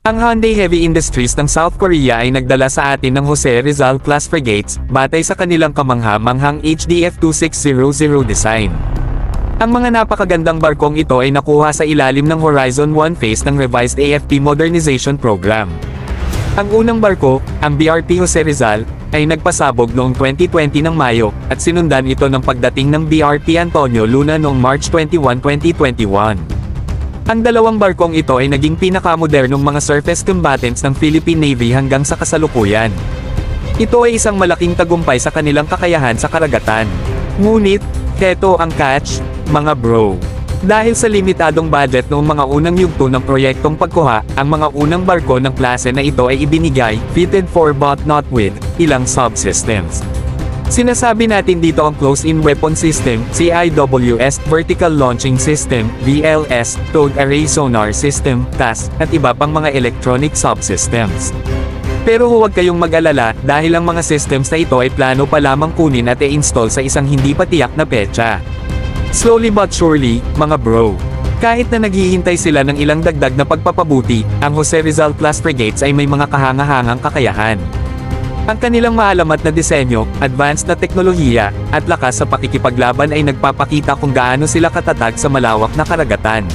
Ang Hyundai Heavy Industries ng South Korea ay nagdala sa atin ng Jose Rizal class frigates, batay sa kanilang kamangha-manghang HDF-2600 design. Ang mga napakagandang barkong ito ay nakuha sa ilalim ng Horizon 1 phase ng revised AFP modernization program. Ang unang barko, ang BRP Jose Rizal, ay nagpasabog noong 2020 ng Mayo, at sinundan ito ng pagdating ng BRP Antonio Luna noong March 21, 2021. Ang dalawang barkong ito ay naging pinakamodernong mga surface combatants ng Philippine Navy hanggang sa kasalukuyan. Ito ay isang malaking tagumpay sa kanilang kakayahan sa karagatan. Ngunit, heto ang catch, mga bro. Dahil sa limitadong budget noong mga unang yugto ng proyektong pagkuha, ang mga unang barko ng klase na ito ay ibinigay, fitted for but not with, ilang subsystems. Sinasabi natin dito ang Close-in Weapon System, CIWS, Vertical Launching System, VLS, Towed Array Sonar System, TAS, at iba pang mga electronic subsystems. Pero huwag kayong mag-alala, dahil ang mga systems na ito ay plano pa lamang kunin at i-install sa isang hindi pa tiyak na petsa. Slowly but surely, mga bro. Kahit na naghihintay sila ng ilang dagdag na pagpapabuti, ang Jose Rizal class frigates ay may mga kahangahangang kakayahan. Ang kanilang maalamat na disenyo, advanced na teknolohiya, at lakas sa pakikipaglaban ay nagpapakita kung gaano sila katatag sa malawak na karagatan.